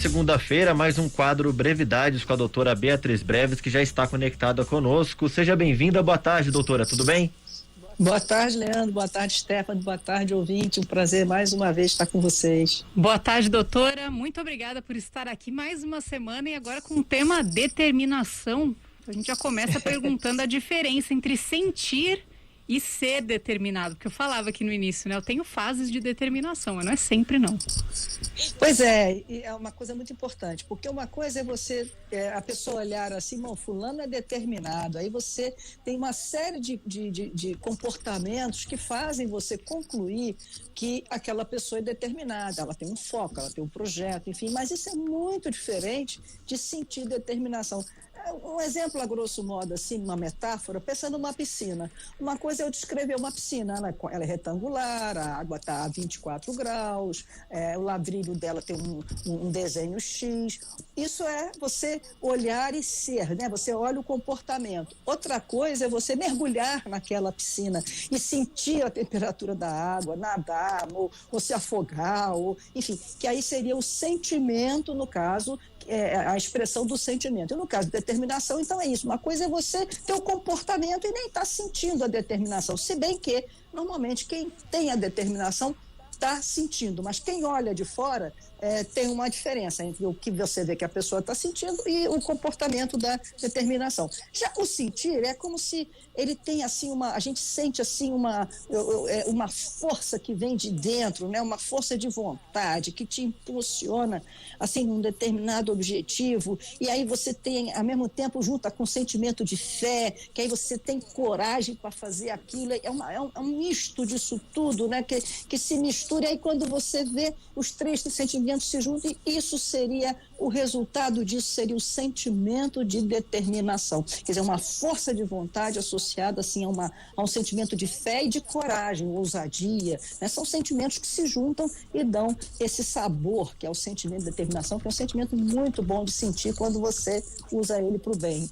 Segunda-feira, mais um quadro Brevidades com a doutora Beatriz Breves, que já está conectada conosco. Seja bem-vinda, boa tarde, doutora, tudo bem? Boa tarde, Leandro, boa tarde, Stefano, boa tarde, ouvinte, um prazer mais uma vez estar com vocês. Boa tarde, doutora, muito obrigada por estar aqui mais uma semana e agora com o tema determinação. A gente já começa perguntando a diferença entre sentir e ser determinado, porque eu falava aqui no início, né? Eu tenho fases de determinação, mas não é sempre não. Pois é, e é uma coisa muito importante, porque uma coisa é você, a pessoa olhar assim, não, fulano é determinado, aí você tem uma série de comportamentos que fazem você concluir que aquela pessoa é determinada, ela tem um foco, ela tem um projeto, enfim, mas isso é muito diferente de sentir determinação. Um exemplo, a grosso modo, assim, uma metáfora, pensando numa piscina. Uma coisa é eu descrever uma piscina, ela é retangular, a água está a 24 graus, o ladrilho dela tem um desenho X. Isso é você olhar e ser, né? Você olha o comportamento. Outra coisa é você mergulhar naquela piscina e sentir a temperatura da água, nadar, ou se afogar, ou, enfim, que aí seria o sentimento, no caso, a expressão do sentimento. E no caso de determinação, então é isso. Uma coisa é você ter o comportamento e nem estar sentindo a determinação. Se bem que, normalmente, quem tem a determinação está sentindo, mas quem olha de fora tem uma diferença entre o que você vê que a pessoa está sentindo e o comportamento da determinação. Já o sentir é como se ele tem assim a gente sente assim uma força que vem de dentro, né? Uma força de vontade que te impulsiona assim num determinado objetivo, e aí você tem ao mesmo tempo junta com sentimento de fé, que aí você tem coragem para fazer aquilo, é um misto disso tudo, né? Que se mistura, e aí quando você vê os três sentimentos se juntam, e isso seria o resultado disso, seria o sentimento de determinação, quer dizer, uma força de vontade associada assim a um sentimento de fé e de coragem, ousadia, né? São sentimentos que se juntam e dão esse sabor, que é o sentimento de determinação, que é um sentimento muito bom de sentir quando você usa ele para o bem.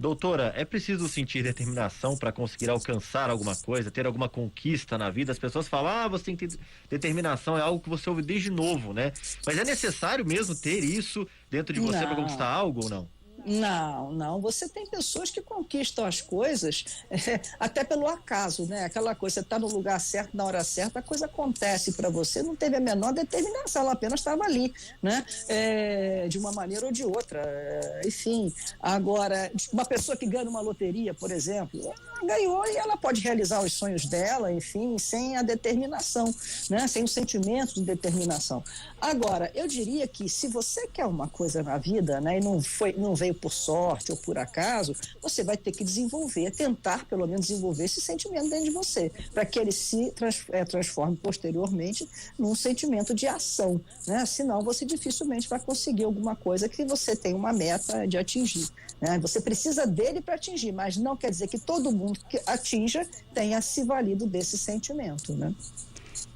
Doutora, é preciso sentir determinação para conseguir alcançar alguma coisa, ter alguma conquista na vida? As pessoas falam, você tem que ter determinação, é algo que você ouve desde novo, né? Mas é necessário mesmo ter isso dentro de você para conquistar algo ou não? Não. Você tem pessoas que conquistam as coisas até pelo acaso, né? Aquela coisa, você está no lugar certo, na hora certa, a coisa acontece para você, não teve a menor determinação, ela apenas estava ali, né? De uma maneira ou de outra. Enfim, agora, uma pessoa que ganha uma loteria, por exemplo, ela ganhou e ela pode realizar os sonhos dela, enfim, sem a determinação, né? Sem o sentimento de determinação. Agora, eu diria que se você quer uma coisa na vida, né, e não veio por sorte ou por acaso, você vai ter que tentar pelo menos desenvolver esse sentimento dentro de você, para que ele se transforme posteriormente num sentimento de ação, né? Senão você dificilmente vai conseguir alguma coisa que você tem uma meta de atingir, né? Você precisa dele para atingir, mas não quer dizer que todo mundo que atinja tenha se valido desse sentimento, né?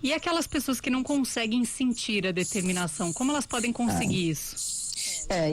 E aquelas pessoas que não conseguem sentir a determinação, como elas podem conseguir isso?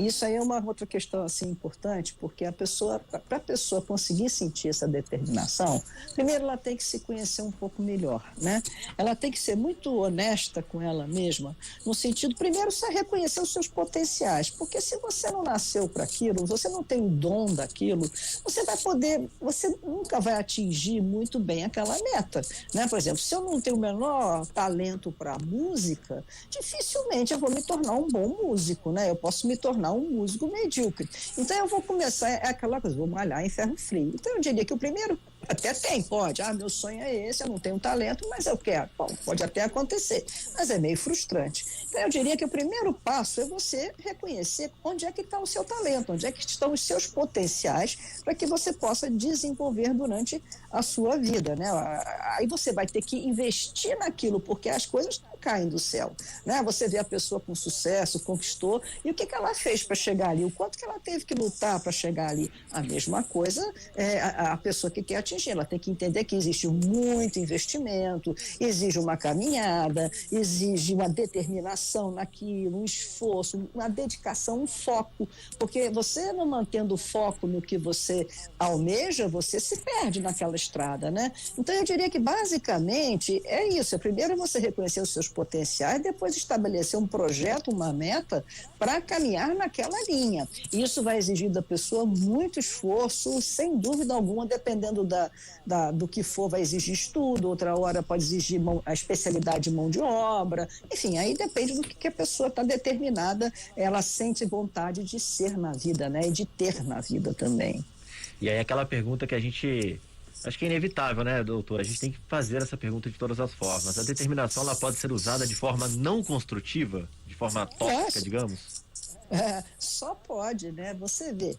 Isso aí é uma outra questão assim importante, porque para a pessoa conseguir sentir essa determinação, primeiro ela tem que se conhecer um pouco melhor, né? Ela tem que ser muito honesta com ela mesma, no sentido, primeiro, você reconhecer os seus potenciais, porque se você não nasceu para aquilo, você não tem o dom daquilo, você nunca vai atingir muito bem aquela meta, né? Por exemplo, se eu não tenho o menor talento para música, dificilmente eu vou me tornar um bom músico, né? Eu posso me tornar um músico medíocre. Então eu vou começar, aquela coisa, vou malhar em ferro frio. Então eu diria que o primeiro, até pode, meu sonho é esse, eu não tenho talento, mas eu quero. Bom, pode até acontecer, mas é meio frustrante. Então eu diria que o primeiro passo é você reconhecer onde é que está o seu talento, onde é que estão os seus potenciais, para que você possa desenvolver durante a sua vida, né? Aí você vai ter que investir naquilo, porque as coisas não caem do céu, né? Você vê a pessoa com sucesso, conquistou, e o que ela fez para chegar ali, o quanto que ela teve que lutar para chegar ali. A mesma coisa a pessoa que quer atingir atingir. Ela tem que entender que existe muito investimento, exige uma caminhada, exige uma determinação naquilo, um esforço, uma dedicação, um foco, porque você não mantendo o foco no que você almeja, você se perde naquela estrada, né? Então eu diria que basicamente é isso. Primeiro você reconhecer os seus potenciais, depois estabelecer um projeto, uma meta para caminhar naquela linha. Isso vai exigir da pessoa muito esforço, sem dúvida alguma, dependendo do que for, vai exigir estudo, outra hora pode exigir a especialidade de mão de obra, enfim, aí depende do que a pessoa está determinada, ela sente vontade de ser na vida, né, e de ter na vida também. E aí aquela pergunta que a gente, acho que é inevitável, né, doutora? A gente tem que fazer essa pergunta de todas as formas. A determinação, ela pode ser usada de forma não construtiva, de forma tóxica, digamos? Só pode, né? Você vê.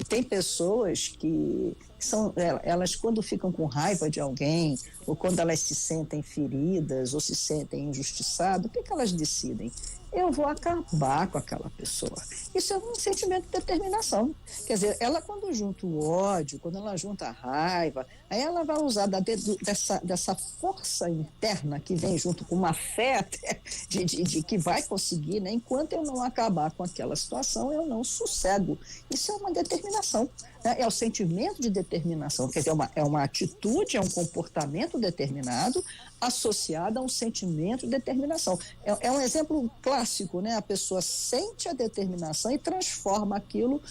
Tem pessoas que são, elas quando ficam com raiva de alguém, ou quando elas se sentem feridas, ou se sentem injustiçadas, o que elas decidem? Eu vou acabar com aquela pessoa. Isso é um sentimento de determinação. Quer dizer, ela quando junta o ódio, quando ela junta a raiva, aí ela vai usar dessa força interna que vem junto com uma fé até de que vai conseguir, né? Enquanto eu não acabar com aquela situação, eu não sossego. Isso é uma determinação, né? É o sentimento de determinação. Quer dizer, é uma atitude, é um comportamento determinado associado a um sentimento de determinação. É um exemplo clássico, né? A pessoa sente a determinação e transforma aquilo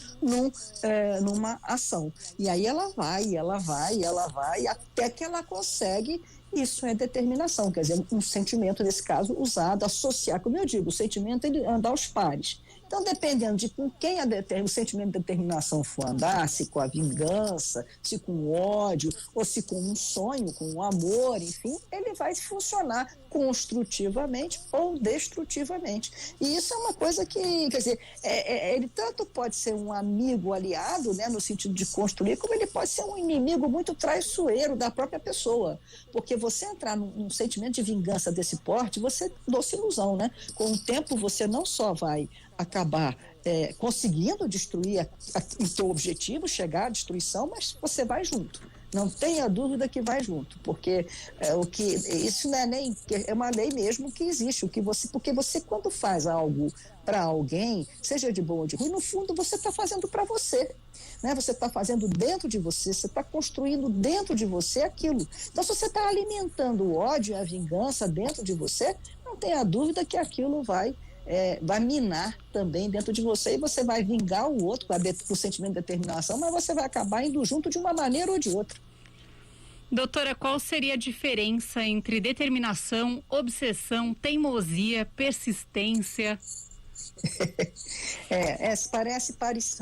numa ação. E aí ela vai, até que ela consegue. Isso é determinação, quer dizer, um sentimento, nesse caso, usado, associar, como eu digo, o sentimento ele anda aos pares. Então, dependendo de com quem o sentimento de determinação for andar, se com a vingança, se com o ódio, ou se com um sonho, com o amor, enfim, ele vai funcionar construtivamente ou destrutivamente. E isso é uma coisa que, quer dizer, ele tanto pode ser um amigo aliado, né, no sentido de construir, como ele pode ser um inimigo muito traiçoeiro da própria pessoa. Porque você entrar num sentimento de vingança desse porte, você doce ilusão, né? Com o tempo, você não só vai acabar conseguindo destruir o seu objetivo, chegar à destruição, mas você vai junto. Não tenha dúvida que vai junto, porque isso não é nem, é uma lei mesmo que existe. Porque você quando faz algo para alguém, seja de bom ou de ruim, no fundo você está fazendo para você. Né? Você está fazendo dentro de você, você está construindo dentro de você aquilo. Então, se você está alimentando o ódio e a vingança dentro de você, não tenha dúvida que aquilo vai minar também dentro de você, e você vai vingar o outro com o sentimento de determinação, mas você vai acabar indo junto de uma maneira ou de outra. Doutora, qual seria a diferença entre determinação, obsessão, teimosia, persistência?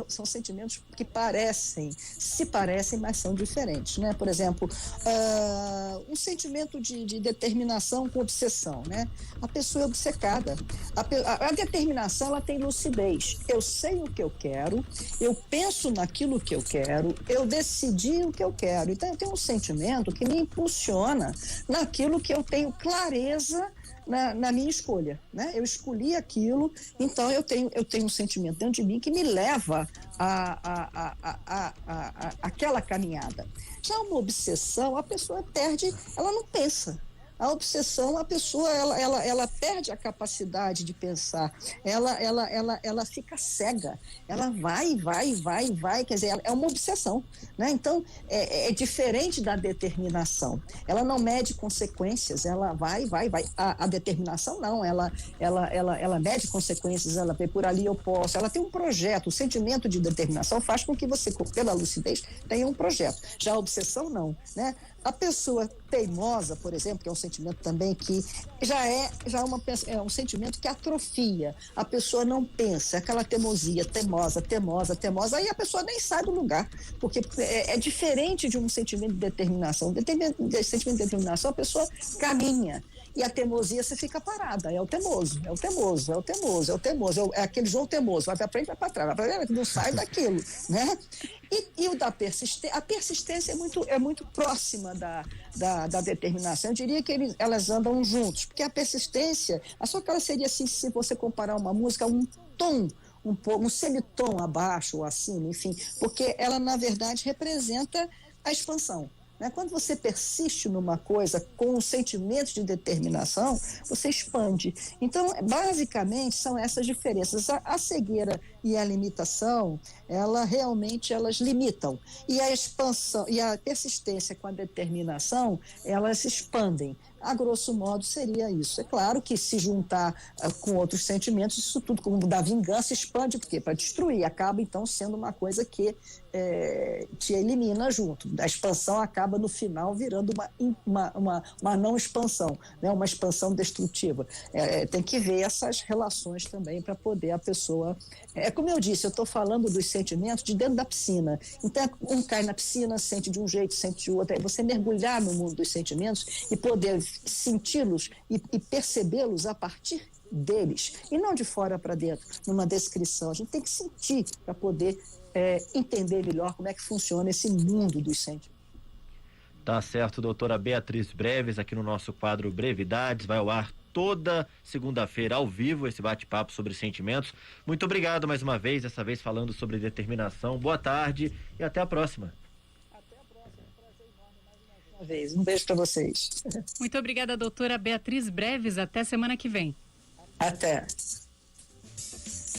São sentimentos que se parecem, mas são diferentes, né? Por exemplo, um sentimento de determinação com obsessão, né? A pessoa é obcecada. A determinação, ela tem lucidez. Eu sei o que eu quero, eu penso naquilo que eu quero, eu decidi o que eu quero. Então, eu tenho um sentimento que me impulsiona naquilo que eu tenho clareza na minha escolha, né? Eu escolhi aquilo, então eu tenho um sentimento dentro de mim que me leva àquela caminhada. Já uma obsessão, a pessoa perde, ela não pensa. A obsessão, a pessoa, ela perde a capacidade de pensar, ela fica cega, ela vai, quer dizer, é uma obsessão, né? Então, é diferente da determinação, ela não mede consequências, ela vai. A determinação não, ela mede consequências, ela vê por ali eu posso, ela tem um projeto, o sentimento de determinação faz com que você, pela lucidez, tenha um projeto. Já a obsessão não, A pessoa teimosa, por exemplo, que é um sentimento também que é um sentimento que atrofia. A pessoa não pensa, aquela teimosia, teimosa, aí a pessoa nem sai do lugar, porque é diferente de um sentimento de determinação. De sentimento de determinação, a pessoa caminha. E a teimosia, você fica parada, é o teimoso. É aquele João teimoso, vai para frente, vai para trás, não sai daquilo, né? E o da persistência, a persistência é muito próxima da determinação. Eu diria que elas andam juntos, porque a persistência, só que ela seria assim, se você comparar uma música, um tom um semitom abaixo ou acima, enfim, porque ela, na verdade, representa a expansão. Quando você persiste numa coisa com um sentimento de determinação, você expande. Então, basicamente, são essas diferenças. A cegueira e a limitação, elas limitam. E a expansão e a persistência com a determinação, elas expandem. A grosso modo, seria isso. É claro que se juntar com outros sentimentos, isso tudo, como o da vingança, expande, porque para destruir, acaba então sendo uma coisa que te elimina junto. A expansão acaba no final virando uma não expansão, né? Uma expansão destrutiva. Tem que ver essas relações também para poder a pessoa... como eu disse, eu estou falando dos sentimentos de dentro da piscina. Então, um cai na piscina, sente de um jeito, sente de outro. É você mergulhar no mundo dos sentimentos e poder senti-los e percebê-los a partir deles, e não de fora para dentro, numa descrição. A gente tem que sentir para poder entender melhor como é que funciona esse mundo dos sentimentos. Tá certo, doutora Beatriz Breves, aqui no nosso quadro Brevidades, vai ao ar toda segunda-feira ao vivo esse bate-papo sobre sentimentos. Muito obrigado mais uma vez, dessa vez falando sobre determinação. Boa tarde e até a próxima. Até a próxima, prazer enorme mais uma vez. Um beijo para vocês. Muito obrigada, doutora Beatriz Breves. Até semana que vem. Até.